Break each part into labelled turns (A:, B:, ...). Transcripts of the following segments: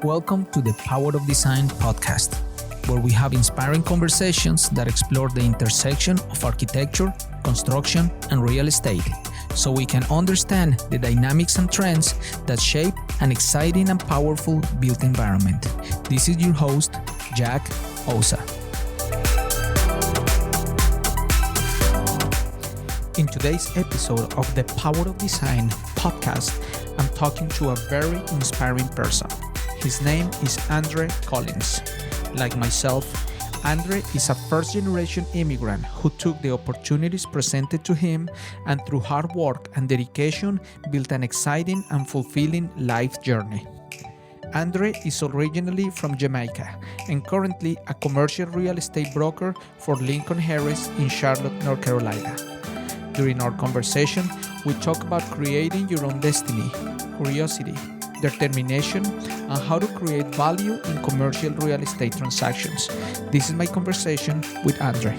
A: Welcome to the Power of Design podcast, where we have inspiring conversations that explore the intersection of architecture, construction, and real estate, so we can understand the dynamics and trends that shape an exciting and powerful built environment. This is your host, Jack Osa. In today's episode of the Power of Design podcast, I'm talking to a very inspiring person. His name is André Collins. Like myself, André is a first-generation immigrant who took the opportunities presented to him and through hard work and dedication built an exciting and fulfilling life journey. André is originally from Jamaica and currently a commercial real estate broker for Lincoln Harris in Charlotte, North Carolina. During our conversation, we talk about creating your own destiny, curiosity, determination, and how to create value in commercial real estate transactions. This is my conversation with André.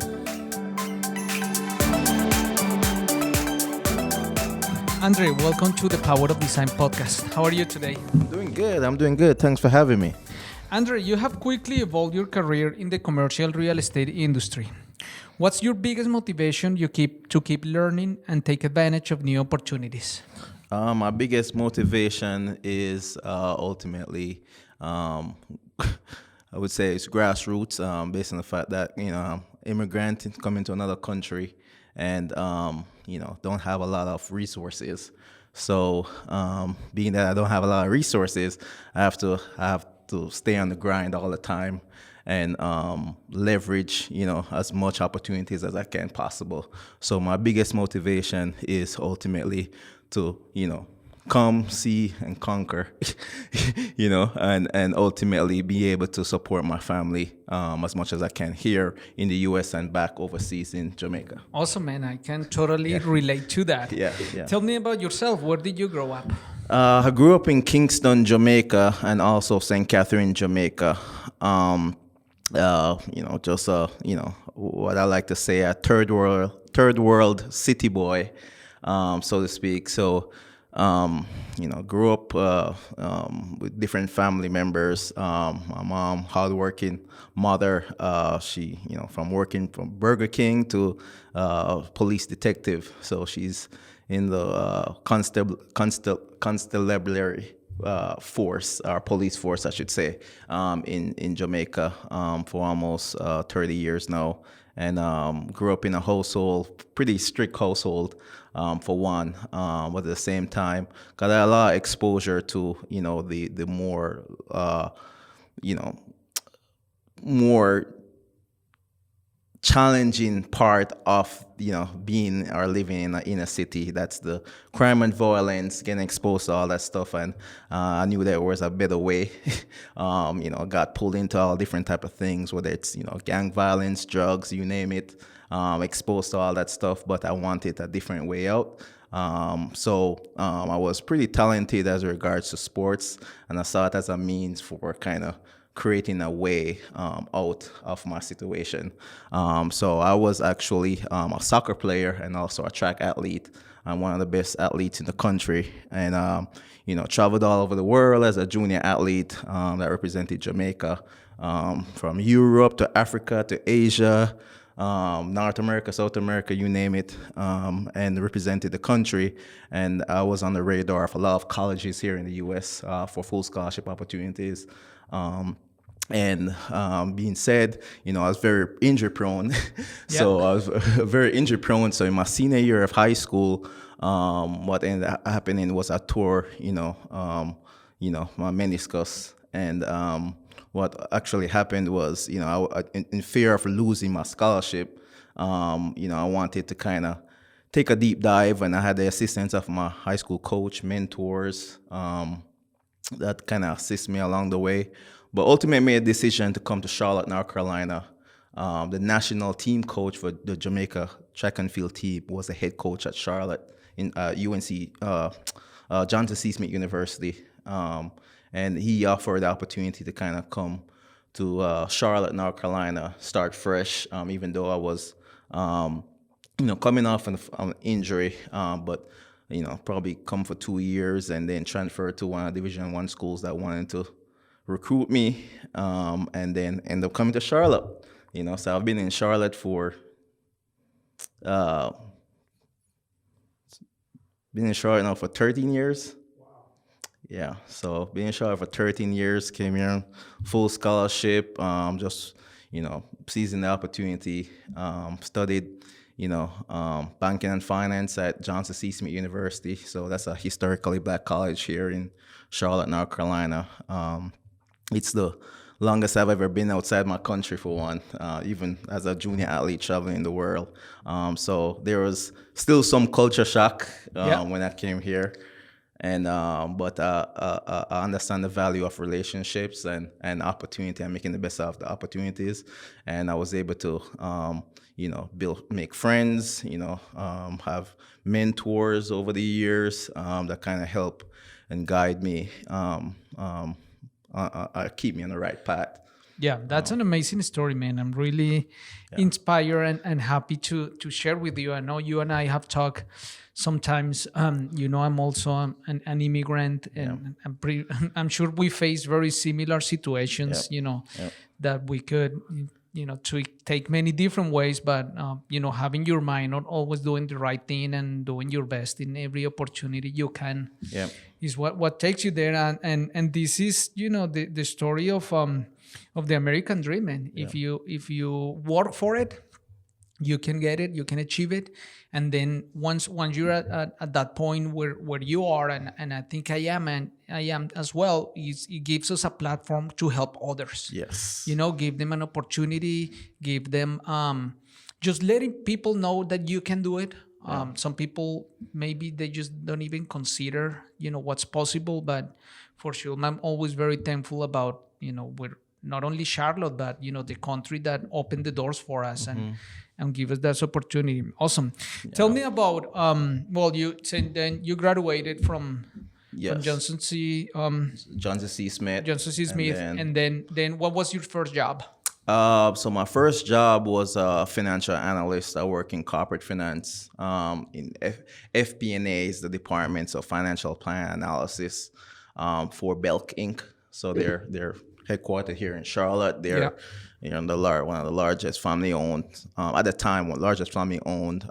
A: André, welcome to the Power of Design podcast. How are you today?
B: I'm doing good. Thanks for having me.
A: André, you have quickly evolved your career in the commercial real estate industry. What's your biggest motivation to keep learning and take advantage of new opportunities?
B: My biggest motivation is ultimately, I would say it's grassroots, based on the fact that, I'm immigrant coming to another country and, don't have a lot of resources. So being that I don't have a lot of resources, I have to stay on the grind all the time and leverage, as much opportunities as I can possible. So my biggest motivation is ultimately to, come, see, and conquer, and ultimately be able to support my family as much as I can here in the U.S. and back overseas in Jamaica.
A: Awesome, man. I can totally relate to that.
B: Yeah.
A: Tell me about yourself. Where did you grow up?
B: I grew up in Kingston, Jamaica, and also St. Catherine, Jamaica. What I like to say, a third world city boy, so to speak. So, grew up with different family members. My mom, hardworking mother. She, from working from Burger King to police detective. So she's in the constabulary force, or police force, I should say, in Jamaica for almost 30 years now. And grew up in a pretty strict household, for one, but at the same time, got a lot of exposure to, the more, more challenging part of, being or living in a city. That's the crime and violence, getting exposed to all that stuff. And I knew there was a better way. Got pulled into all different type of things, whether it's, gang violence, drugs, you name it, exposed to all that stuff. But I wanted a different way out. So I was pretty talented as regards to sports, and I saw it as a means for kind of creating a way out of my situation. So I was actually a soccer player and also a track athlete. I'm one of the best athletes in the country, and traveled all over the world as a junior athlete that represented Jamaica, from Europe to Africa to Asia, North America, South America, you name it, and represented the country. And I was on the radar of a lot of colleges here in the U.S. For full scholarship opportunities. Being said, I was very injury prone. So I was very injury prone. So in my senior year of high school, what ended up happening was I tore, my meniscus. And what actually happened was, in fear of losing my scholarship, I wanted to kind of take a deep dive, and I had the assistance of my high school coach, mentors, that kind of assist me along the way. But ultimately made a decision to come to Charlotte, North Carolina. The national team coach for the Jamaica track and field team was the head coach at Charlotte in UNC, Johnson C. Smith University. And he offered the opportunity to kind of come to Charlotte, North Carolina, start fresh, even though I was, coming off an injury, but probably come for 2 years and then transfer to one of the Division I schools that wanted to recruit me, and then end up coming to Charlotte. So I've been in Charlotte for uh, now for 13 years. Yeah, so being in Charlotte for 13 years, came here full scholarship, just, seizing the opportunity, studied, banking and finance at Johnson C. Smith University. So that's a historically black college here in Charlotte, North Carolina. It's the longest I've ever been outside my country for one, even as a junior athlete traveling the world. So there was still some culture shock when I came here. And but I understand the value of relationships and opportunity and making the best out of the opportunities. And I was able to, make friends, have mentors over the years that kind of help and guide me, keep me on the right path.
A: Yeah, that's an amazing story, man. I'm really inspired and happy to share with you. I know you and I have talked sometimes. I'm also an immigrant, and I'm sure we face very similar situations, that we could, to take many different ways, but, having your mind on always doing the right thing and doing your best in every opportunity you can is what takes you there. And this is, the story of the American dream, man. If you work for it, you can get it, you can achieve it. And then once you're at that point where you are, and I think I am as well, it gives us a platform to help others.
B: Yes.
A: Give them an opportunity, give them, just letting people know that you can do it. Some people, maybe they just don't even consider, what's possible. But for sure, I'm always very thankful about, we're not only Charlotte, but, the country that opened the doors for us and give us that opportunity. Awesome. Tell me about, you said then you graduated from Johnson C.
B: Johnson C. Smith.
A: And then what was your first job?
B: So my first job was a financial analyst. I work in corporate finance. In FP&A is the Department of Financial Plan Analysis for Belk Inc. So they're headquartered here in Charlotte. They're one of the largest family-owned, at the time, largest family-owned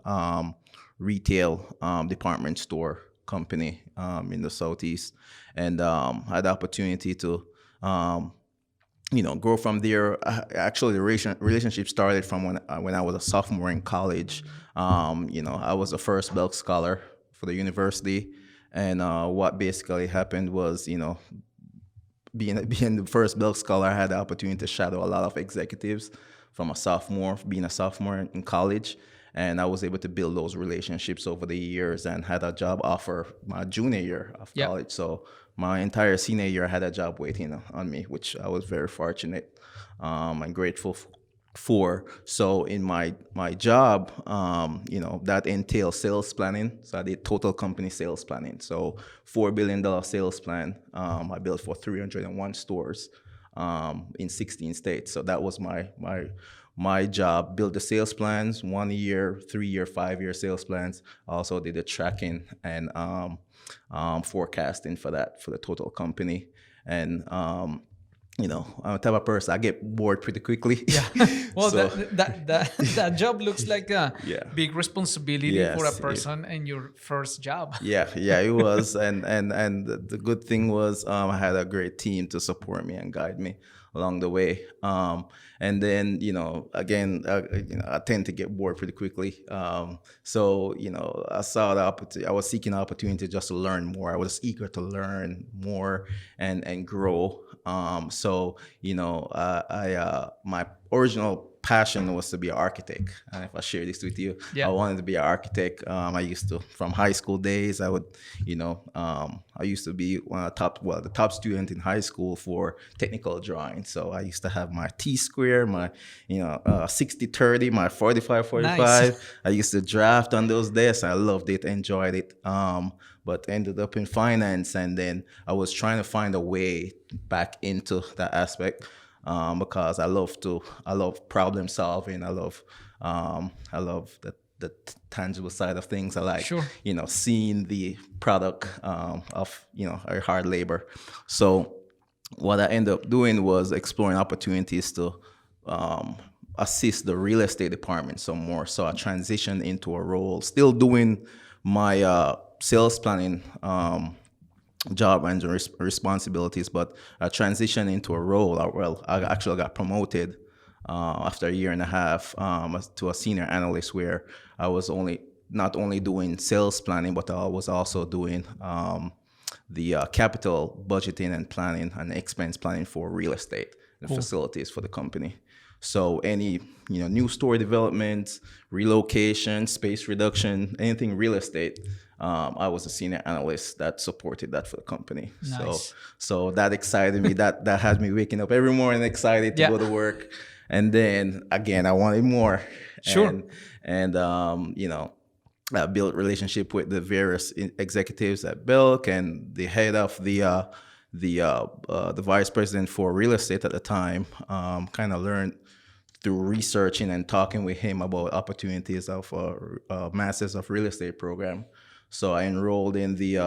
B: retail department store company in the Southeast, and I had the opportunity to grow from there. Actually, the relationship started from when I was a sophomore in college. I was the first Belk scholar for the university, and what basically happened was, being the first Belk scholar, I had the opportunity to shadow a lot of executives being a sophomore in college. And I was able to build those relationships over the years and had a job offer my junior year of college. So my entire senior year, I had a job waiting on me, which I was very fortunate and grateful for. So in my job, that entails sales planning. So I did total company sales planning. So $4 billion sales plan. I built for 301 stores in 16 states. So that was my job. Build the sales plans, 1 year, 3 year, 5 year sales plans. I also did the tracking and forecasting for the total company. And I'm the type of person, I get bored pretty quickly.
A: Yeah. Well, so, that job looks like a big responsibility for a person in your first job.
B: Yeah, it was. And the good thing was I had a great team to support me and guide me along the way. And then, again, I tend to get bored pretty quickly. So, I saw the opportunity. I was seeking an opportunity just to learn more. I was eager to learn more and grow. So, my original passion was to be an architect. And if I share this with you, I wanted to be an architect. I used to, from high school days, I would, I used to be the top student in high school for technical drawing. So I used to have my T-square, my, 60-30, my 45-45. Nice. I used to draft on those days. I loved it, enjoyed it. But ended up in finance, and then I was trying to find a way back into that aspect because I love problem solving. I love the tangible side of things. I like seeing the product of our hard labor. So what I ended up doing was exploring opportunities to um, assist the real estate department some more. So I transitioned into a role, still doing my sales planning job and responsibilities, but I transitioned into a role. Well, I actually got promoted after a year and a half to a senior analyst, where I was not only doing sales planning, but I was also doing the capital budgeting and planning and expense planning for real estate and facilities for the company. So any new store development, relocation, space reduction, anything real estate, I was a senior analyst that supported that for the company.
A: Nice.
B: So that excited me. That had me waking up every morning excited to go to work. And then again, I wanted more.
A: Sure.
B: And I built relationship with the various executives at Belk and the head of the vice president for real estate at the time. Kind of learned through researching and talking with him about opportunities of Masters of Real Estate program. So I enrolled in the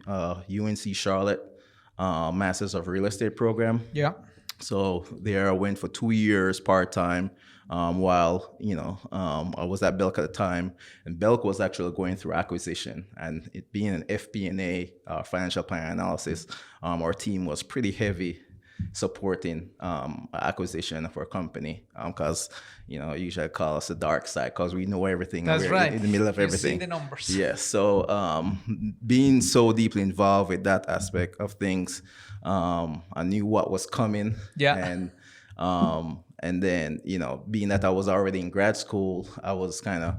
B: UNC Charlotte Masters of Real Estate program.
A: Yeah.
B: So there I went for 2 years part-time while, I was at Belk at the time. And Belk was actually going through acquisition. And it being an FP&A, financial plan analysis, our team was pretty heavy supporting acquisition of our company because usually call us the dark side because we know everything.
A: That's right.
B: In the middle of everything.
A: You see the numbers.
B: Yes. So being so deeply involved with that aspect of things, I knew what was coming.
A: Yeah.
B: And then being that I was already in grad school, I was kind of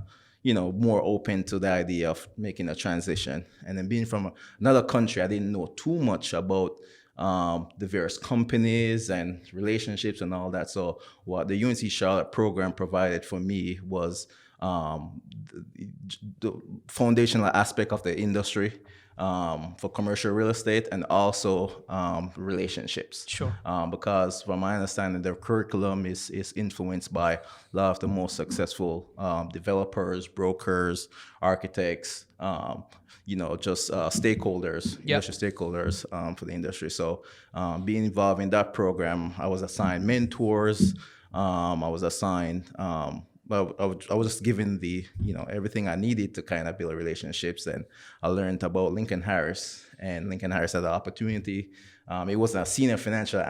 B: more open to the idea of making a transition. And then being from another country, I didn't know too much about the various companies and relationships and all that. So what the UNC Charlotte program provided for me was the foundational aspect of the industry for commercial real estate and also relationships.
A: Sure.
B: Because from my understanding, their curriculum is influenced by a lot of the most successful developers, brokers, architects, stakeholders, industry stakeholders for the industry. So being involved in that program, I was assigned mentors. I was assigned, but I was just given the, everything I needed to kind of build relationships. And I learned about Lincoln Harris, and Lincoln Harris had the opportunity. It wasn't a senior financial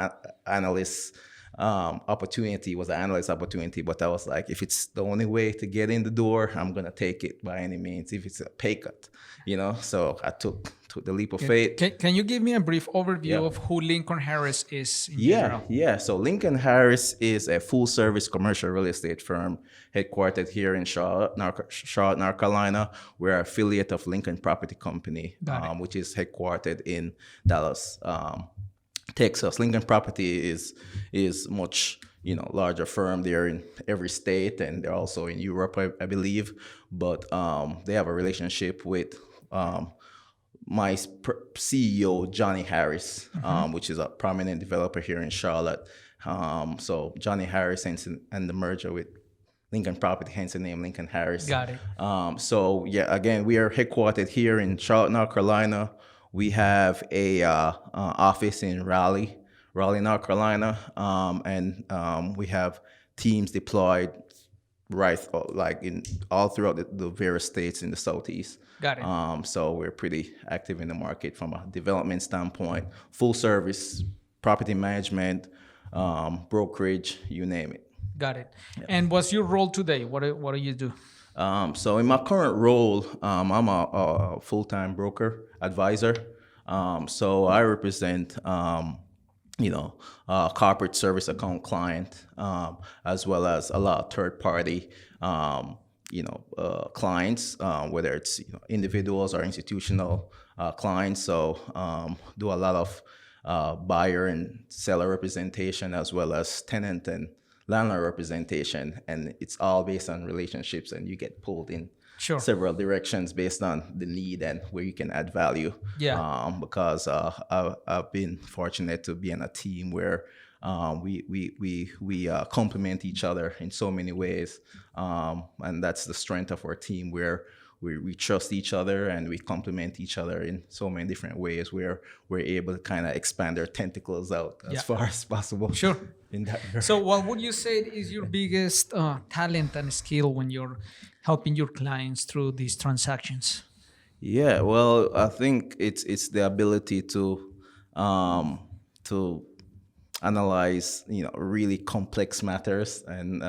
B: analyst opportunity, it was an analyst opportunity, but I was like, if it's the only way to get in the door, I'm going to take it by any means, if it's a pay cut, so I took the leap of faith.
A: Can you give me a brief overview of who Lincoln Harris is in general?
B: Yeah. So Lincoln Harris is a full-service commercial real estate firm headquartered here in Charlotte, North Carolina. We're an affiliate of Lincoln Property Company, which is headquartered in Dallas, Texas. Lincoln Property is much larger firm. They're in every state, and they're also in Europe, I believe. But they have a relationship with my CEO, Johnny Harris, which is a prominent developer here in Charlotte. So Johnny Harris and the merger with Lincoln Property, hence the name Lincoln Harris.
A: Got it.
B: Again, we are headquartered here in Charlotte, North Carolina. We have a office in Raleigh, North Carolina, and we have teams deployed all throughout the various states in the Southeast.
A: Got it.
B: So we're pretty active in the market from a development standpoint, full service, property management, brokerage, you name it.
A: Got it. Yeah. And what's your role today? What do you do?
B: So in my current role, I'm a full-time broker advisor. So I represent, corporate service account client, as well as a lot of third-party, clients, whether it's individuals or institutional clients. So do a lot of buyer and seller representation, as well as tenant and landlord representation, and it's all based on relationships, and you get pulled in several directions based on the need and where you can add value. Because I've been fortunate to be in a team where we complement each other in so many ways, and that's the strength of our team, where we trust each other and we complement each other in so many different ways where we're able to kind of expand our tentacles out as far as possible.
A: Sure.
B: In that
A: So what would you say is your biggest talent and skill when you're helping your clients through these transactions?
B: Yeah, well, I think it's the ability to analyze, really complex matters and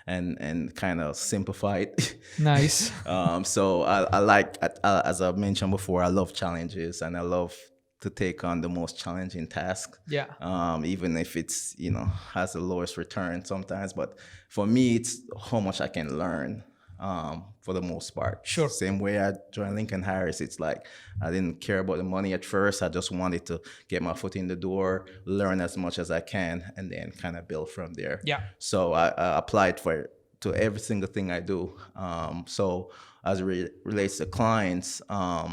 B: and kind of simplify it.
A: Nice.
B: So I like, as I mentioned before, I love challenges and I love to take on the most challenging task.
A: Yeah.
B: Even if it's has the lowest return sometimes, but for me, it's how much I can learn. For the most part.
A: Sure.
B: Same way I joined Lincoln Harris. It's like I didn't care about the money at first. I just wanted to get my foot in the door, learn as much as I can, and then kind of build from there.
A: Yeah.
B: So I applied to every single thing I do. So as it relates to clients, as I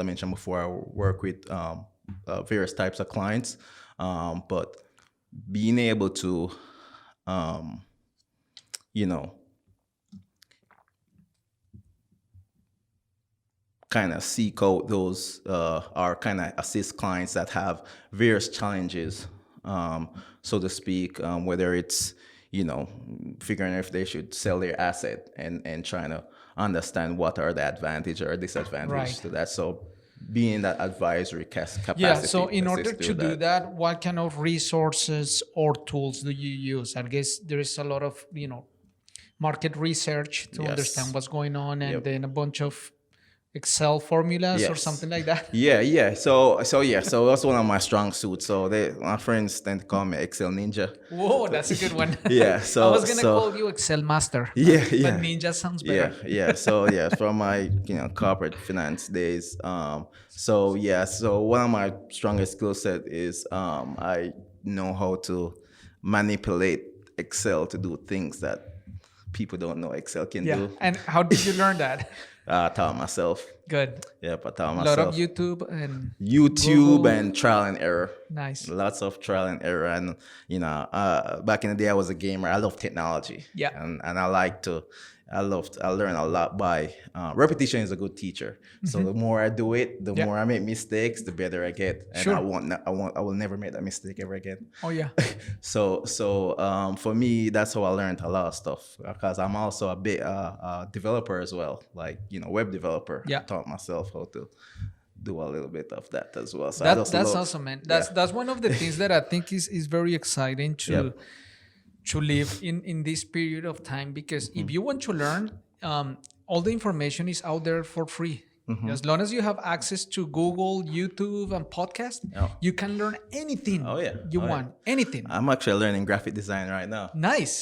B: mentioned before, I work with various types of clients, but being able to, kind of seek out those or kind of assist clients that have various challenges, so to speak, whether it's, figuring if they should sell their asset and trying to understand what are the advantage or disadvantage to that. So being that advisory capacity.
A: Yeah, so in order to do that, what kind of resources or tools do you use? I guess there is a lot of, market research to understand what's going on, and then a bunch of Excel formulas or something like that.
B: Yeah. So that's one of my strong suits. So my friends tend to call me Excel Ninja.
A: Whoa, that's a good one.
B: Yeah. So
A: I was gonna call you Excel Master.
B: Yeah.
A: But Ninja sounds better.
B: Yeah. So from my corporate finance days. So one of my strongest skill set is I know how to manipulate Excel to do things that people don't know Excel can do.
A: And how did you learn that?
B: I taught myself.
A: Good.
B: Yep, I taught myself.
A: A lot of YouTube and
B: Google. And trial and error.
A: Nice.
B: Lots of trial and error. And, back in the day, I was a gamer. I love technology.
A: Yeah.
B: And I learn a lot by repetition is a good teacher. So the more I do it, the more I make mistakes, the better I get. And I will never make that mistake ever again.
A: Oh yeah.
B: So for me, that's how I learned a lot of stuff, because I'm also a bit developer as well, like web developer.
A: Yeah.
B: I taught myself how to do a little bit of that as well. So
A: that's awesome, man. That's one of the things that I think is very exciting to live in this period of time, because if you want to learn, all the information is out there for free. As long as you have access to Google, YouTube, and podcast, you can learn anything you want. Anything.
B: I'm actually learning graphic design right now.
A: Nice.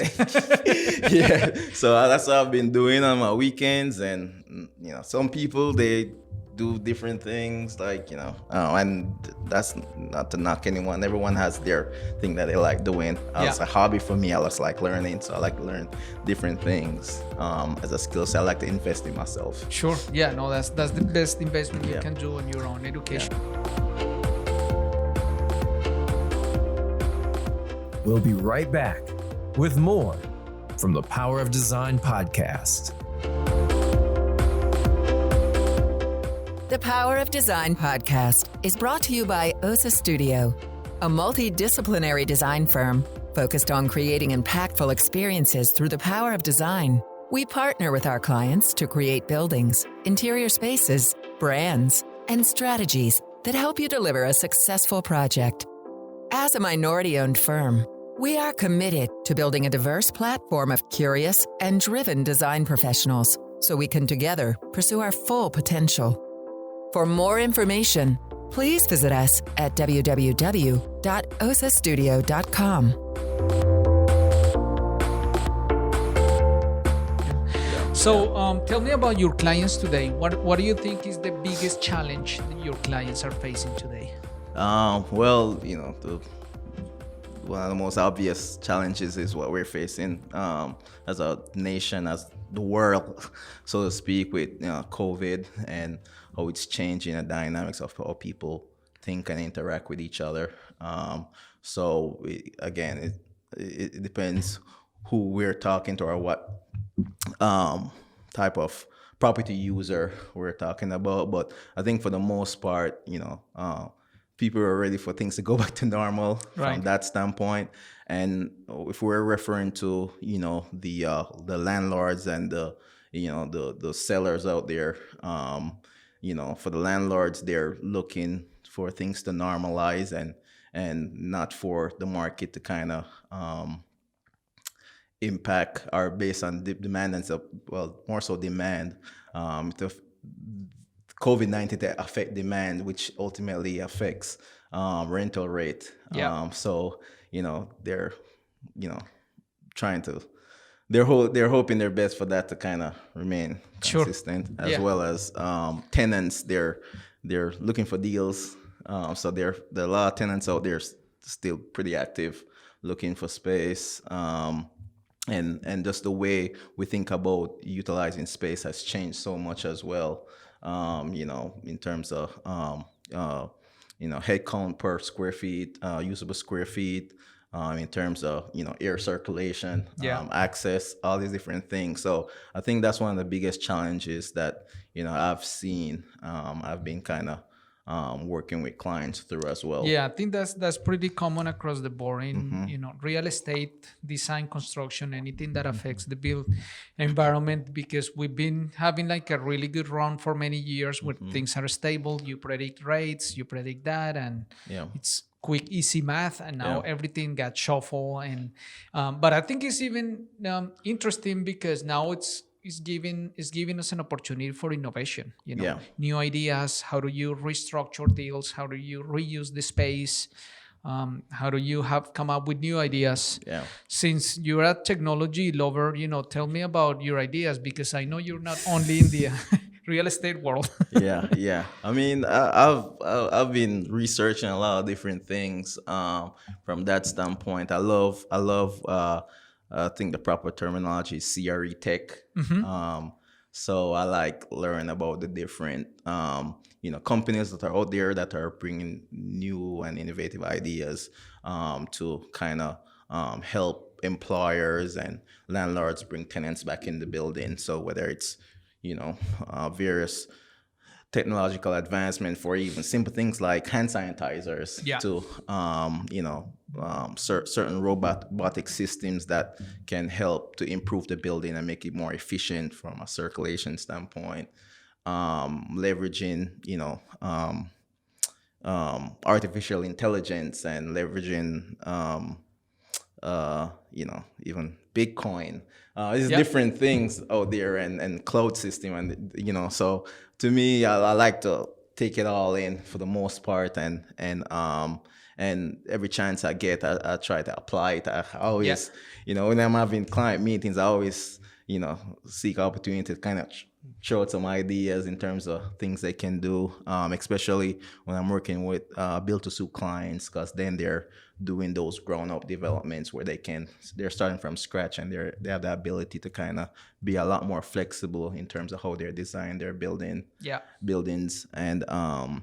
B: So that's what I've been doing on my weekends. And, some people, they do different things, like, and that's not to knock anyone. Everyone has their thing that they like doing. It's a hobby for me. I just like learning, so I like to learn different things as a skill set. I like to invest in myself.
A: Sure. Yeah, no, that's the best investment you can do on your own education.
C: We'll be right back with more from the Power of Design podcast.
D: The Power of Design podcast is brought to you by OSA Studio, a multidisciplinary design firm focused on creating impactful experiences through the power of design. We partner with our clients to create buildings, interior spaces, brands, and strategies that help you deliver a successful project. As a minority-owned firm, we are committed to building a diverse platform of curious and driven design professionals so we can together pursue our full potential. For more information, please visit us at www.osastudio.com.
A: So tell me about your clients today. What do you think is the biggest challenge that your clients are facing today?
B: Well, one of the most obvious challenges is what we're facing as a nation, as the world, so to speak, with COVID and how it's changing the dynamics of how people think and interact with each other. So it depends who we're talking to or what type of property user we're talking about. But I think for the most part, people are ready for things to go back to normal from that standpoint. And if we're referring to, the landlords and the sellers out there, for the landlords, they're looking for things to normalize and not for the market to kind of impact or based on demand and so, well, more so demand. The COVID-19 to affect demand, which ultimately affects rental rate. So they're trying to they're hoping their best for that to kind of remain consistent, as well as tenants. They're looking for deals. So there are a lot of tenants out there still pretty active, looking for space. And just the way we think about utilizing space has changed so much as well. In terms of head count per square feet, usable square feet. In terms of air circulation, access, all these different things. So I think that's one of the biggest challenges that I've seen. I've been kind of working with clients through as well.
A: Yeah, I think that's pretty common across the board in real estate, design, construction, anything that affects the built environment, because we've been having like a really good run for many years where things are stable. You predict rates, you predict that, and it's quick, easy math, and now everything got shuffled. And but I think it's even interesting because now it's giving us an opportunity for innovation. New ideas. How do you restructure deals? How do you reuse the space? How do you come up with new ideas? Since you're a technology lover, tell me about your ideas, because I know you're not only in the real estate world.
B: yeah. I mean, I've been researching a lot of different things from that standpoint. I think the proper terminology is CRE tech. So I like learning about the different companies that are out there that are bringing new and innovative ideas to kind of help employers and landlords bring tenants back in the building. So whether it's various technological advancement for even simple things like hand sanitizers to certain robotic systems that can help to improve the building and make it more efficient from a circulation standpoint, leveraging artificial intelligence and leveraging even Bitcoin. There's different things out there and cloud system, and so to me, I like to take it all in for the most part, and every chance I get, I try to apply it. I always, when I'm having client meetings, I always, seek opportunity to kind of throw out some ideas in terms of things they can do, especially when I'm working with build-to-suit clients, because then they're doing those grown-up developments where they're starting from scratch, and they have the ability to kind of be a lot more flexible in terms of how they're designing their buildings and how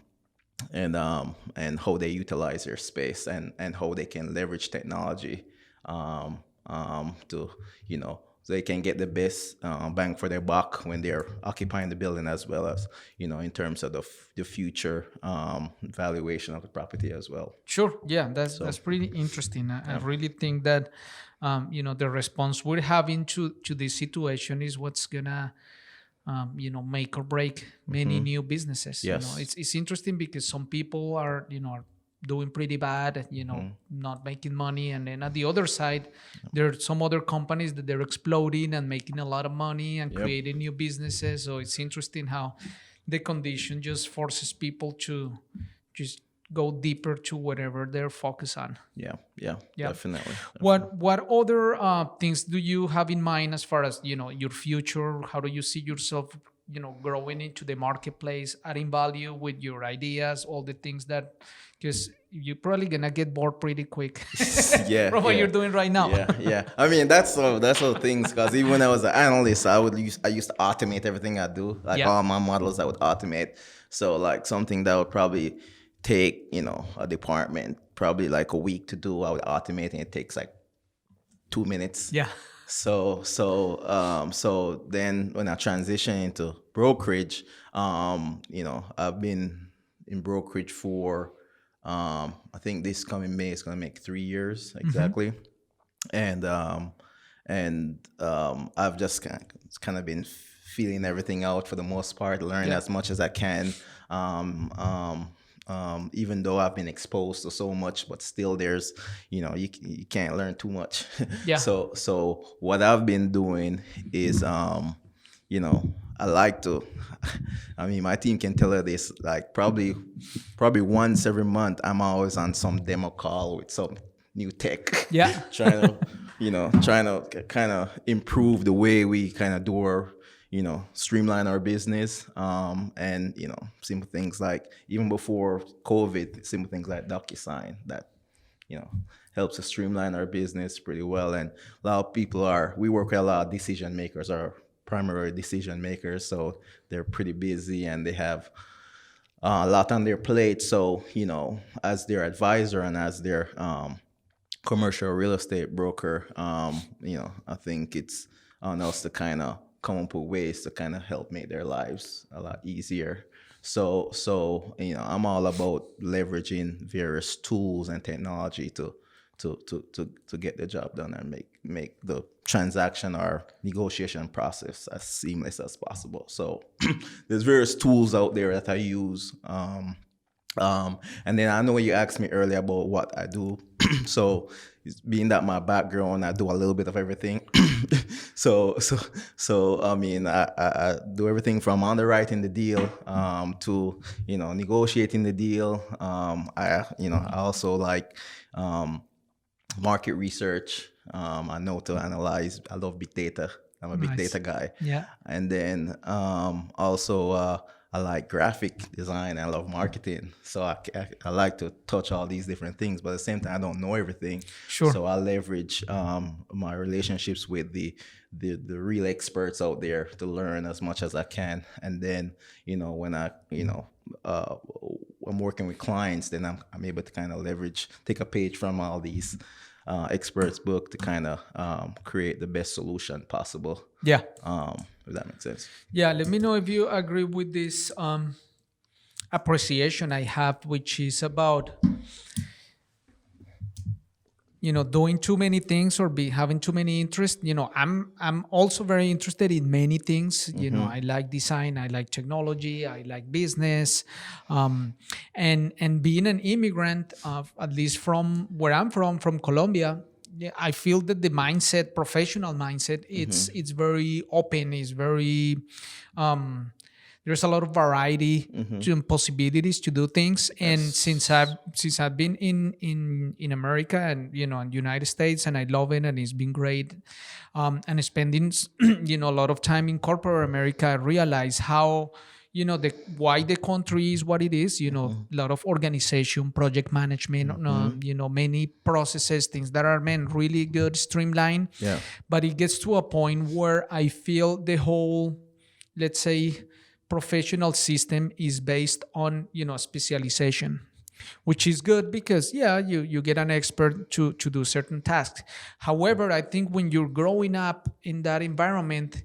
B: they utilize their space and how they can leverage technology to so they can get the best bang for their buck when they're occupying the building, as well as in terms of the future valuation of the property as well.
A: Sure, yeah, that's pretty interesting. I really think that the response we're having to this situation is what's gonna make or break many new businesses. It's interesting because some people are doing pretty bad, not making money, and then at the other side, there are some other companies that they're exploding and making a lot of money and creating new businesses. So it's interesting how the condition just forces people to just go deeper to whatever they're focused on.
B: Yeah, definitely.
A: What other things do you have in mind as far as your future? How do you see yourself growing into the marketplace, adding value with your ideas, all the things that, because you're probably gonna get bored pretty quick from what you're doing right now.
B: I mean, that's all things, because even when I was an analyst, I used to automate everything I do, like all my models I would automate. So like something that would probably take a department probably like a week to do, I would automate, and it takes like 2 minutes. So then when I transitioned into brokerage, I've been in brokerage for, I think this coming May is going to make 3 years exactly. And I've just kind of been feeling everything out for the most part, learning as much as I can. Even though I've been exposed to so much, but still there's, you can't learn too much.
A: Yeah.
B: So what I've been doing is, I like to, I mean, my team can tell you this, like probably once every month, I'm always on some demo call with some new tech.
A: Yeah.
B: trying to kind of improve the way we kind of do our, streamline our business. And, simple things like, even before COVID, simple things like DocuSign that, helps us streamline our business pretty well. And a lot of people we work with a lot of decision makers, our primary decision makers. So they're pretty busy and they have a lot on their plate. So, as their advisor and as their commercial real estate broker, I think it's on us to kind of come up with ways to kind of help make their lives a lot easier. So I'm all about leveraging various tools and technology to get the job done and make the transaction or negotiation process as seamless as possible. So there's various tools out there that I use. And then I know you asked me earlier about what I do. So being that my background, I do a little bit of everything. So I mean, I do everything from underwriting the deal to negotiating the deal. I also like market research. I know to analyze. I love big data. I'm a big data guy.
A: Yeah.
B: And then also I like graphic design. I love marketing. So I like to touch all these different things, but at the same time, I don't know everything.
A: Sure.
B: So I leverage my relationships with the real experts out there to learn as much as I can. And then, when I'm working with clients, then I'm able to kind of take a page from all these experts' book to kind of create the best solution possible.
A: Yeah.
B: If that makes sense.
A: Yeah, let me know if you agree with this appreciation I have, which is about doing too many things or having too many interests. I'm also very interested in many things. I like design, I like technology, I like business, and being an immigrant, at least from where I'm from Colombia. I feel that the professional mindset, it's very open. It's very there's a lot of variety and possibilities to do things. And since I've been in America and in United States, and I love it, and it's been great. And spending a lot of time in corporate America, I realize how why the country is what it is. A lot of organization, project management, many processes, things that are meant really good, streamlined.
B: Yeah.
A: But it gets to a point where I feel the whole, let's say, professional system is based on specialization, which is good because you get an expert to do certain tasks. However, I think when you're growing up in that environment,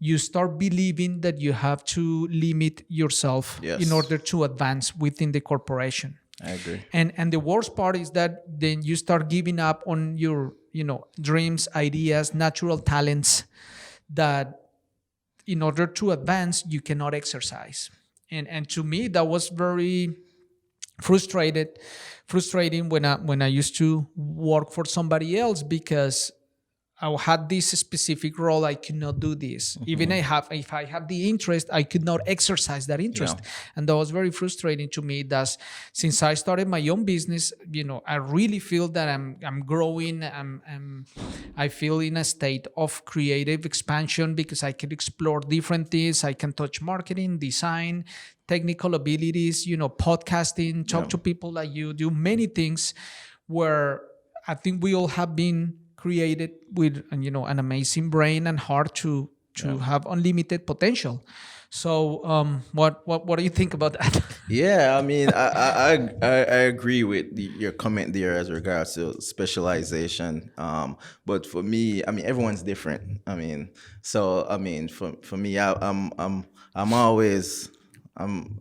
A: you start believing that you have to limit yourself in order to advance within the corporation.
B: I agree.
A: And the worst part is that then you start giving up on your dreams, ideas, natural talents that in order to advance, you cannot exercise. And to me, that was very frustrating when I used to work for somebody else, because I had this specific role. I could not do this. Even if I have the interest, I could not exercise that interest. Yeah. And that was very frustrating to me. That since I started my own business, I really feel that I'm growing. I feel in a state of creative expansion because I can explore different things. I can touch marketing, design, technical abilities, podcasting, talk to people like you, do many things where I think we all have been created with an amazing brain and heart to have unlimited potential. So, what do you think about that?
B: Yeah, I mean, I agree with your comment there as regards to specialization. But for me, I mean, everyone's different. I mean, so I mean, for me, I'm always I'm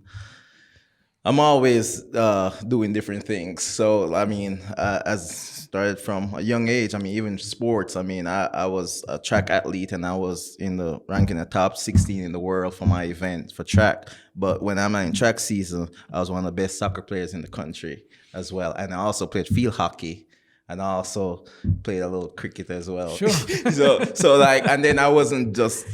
B: I'm always doing different things. So I mean, as started from a young age. I mean, even sports. I mean, I was a track athlete, and I was in the ranking the top 16 in the world for my event for track. But when I'm in track season, I was one of the best soccer players in the country as well, and I also played field hockey. And I also played a little cricket as well.
A: Sure.
B: so like, and then I wasn't just,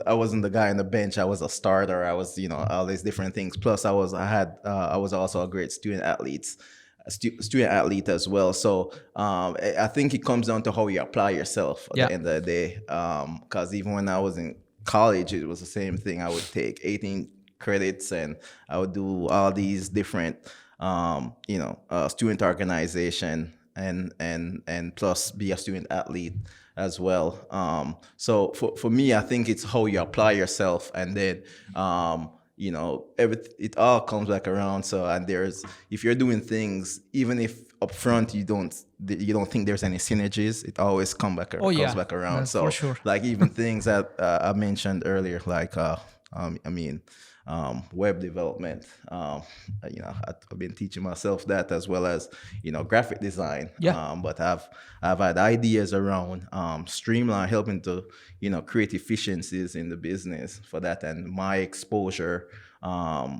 B: I wasn't the guy on the bench. I was a starter. I was, all these different things. Plus, I was also a great student athlete as well. So I think it comes down to how you apply yourself at the end of the day. Because even when I was in college, it was the same thing. I would take 18 credits, and I would do all these different, student organization. And plus be a student athlete as well. So for me, I think it's how you apply yourself, and then it all comes back around. So if you're doing things, even if up front you don't think there's any synergies, it always comes back around.
A: That's
B: so
A: for sure.
B: like even things that I mentioned earlier, like web development. I've been teaching myself that, as well as graphic design. But I've had ideas around helping to create efficiencies in the business for that, and my exposure to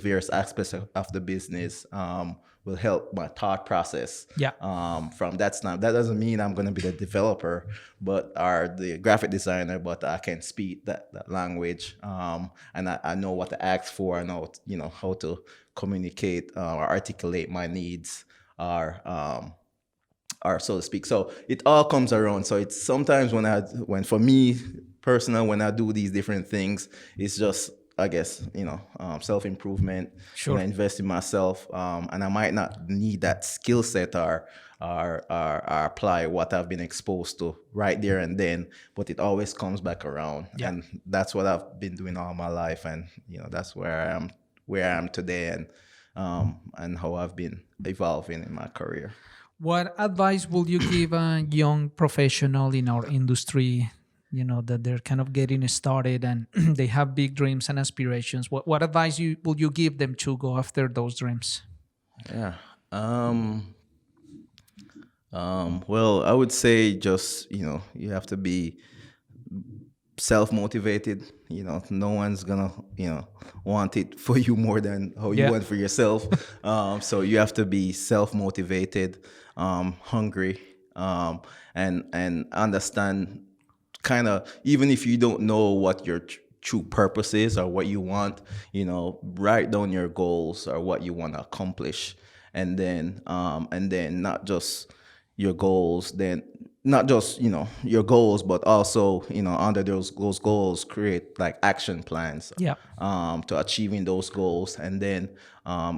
B: various aspects of the business will help my thought process. From that stand, that doesn't mean I'm going to be the developer, or the graphic designer, but I can speak that language, and I know what to ask for. I know how to communicate or articulate my needs, or so to speak. So it all comes around. So it's sometimes when for me personal, when I do these different things, it's just, I guess, self-improvement.
A: Sure.
B: I invest in myself, and I might not need that skill set or apply what I've been exposed to right there and then, but it always comes back around. And that's what I've been doing all my life, and that's where I am today, and how I've been evolving in my career.
A: What advice would you give a young professional in our industry, that they're kind of getting started and they have big dreams and aspirations? What advice will you give them to go after those dreams?
B: Yeah. Well, I would say just, you have to be self-motivated. No one's gonna, want it for you more than how you want for yourself. So you have to be self-motivated, hungry, and understand, kind of, even if you don't know what your true purpose is or what you want, write down your goals or what you want to accomplish, and then not just your goals, your goals, but also under those goals, create like action plans to achieving those goals, and then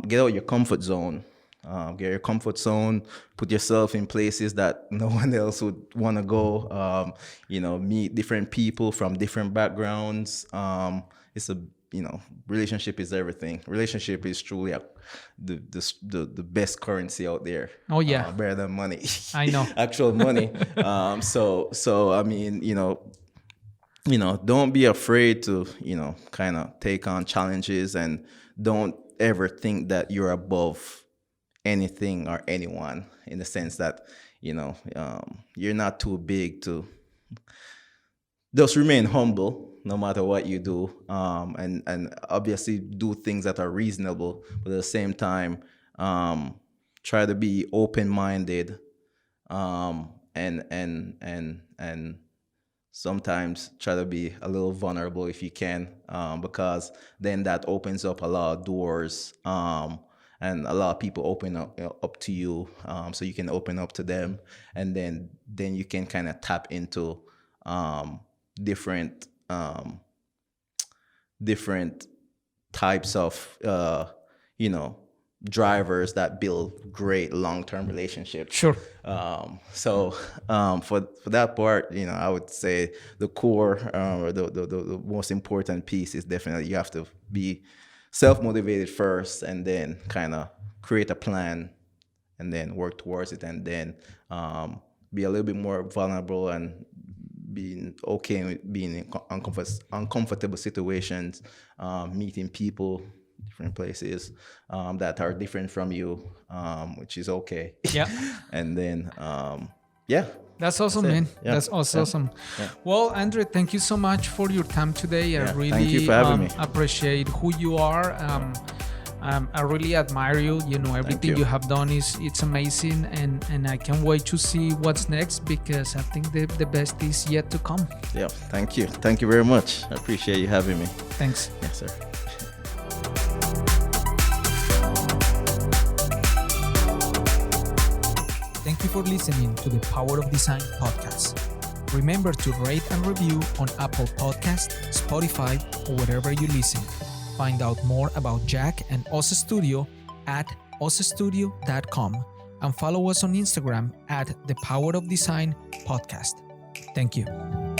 B: get out your comfort zone. Put yourself in places that no one else would want to go. Meet different people from different backgrounds. Relationship is everything. Relationship is truly the best currency out there.
A: Oh yeah,
B: better than money.
A: I know.
B: Actual money. So I mean, don't be afraid to kind of take on challenges, and don't ever think that you're above anything or anyone, in the sense that you're not too big to just remain humble no matter what you do, and obviously do things that are reasonable, but at the same time try to be open-minded, and sometimes try to be a little vulnerable if you can, because then that opens up a lot of doors, and a lot of people open up to you, so you can open up to them, and then you can kind of tap into different types of drivers that build great long-term relationships.
A: Sure.
B: For that part, I would say the core or the most important piece is definitely you have to be self-motivated first, and then kind of create a plan, and then work towards it, and then be a little bit more vulnerable and being okay with being in uncomfortable situations, meeting people, different places that are different from you, which is okay.
A: Yeah.
B: And then,
A: That's awesome, man.
B: Yeah.
A: That's awesome.
B: Yeah.
A: Well, Andre, thank you so much for your time today. I really
B: Thank you for having me.
A: appreciate who you are. I really admire you. Everything you have done it's amazing, and I can't wait to see what's next, because I think the best is yet to come.
B: Yeah, thank you. Thank you very much. I appreciate you having me.
A: Thanks.
B: Yes, sir.
A: Thank you for listening to the Power of Design podcast. Remember to rate and review on Apple Podcasts, Spotify, or wherever you listen. Find out more about Jack and Osa Studio at osastudio.com, and follow us on Instagram at the Power of Design podcast. Thank you.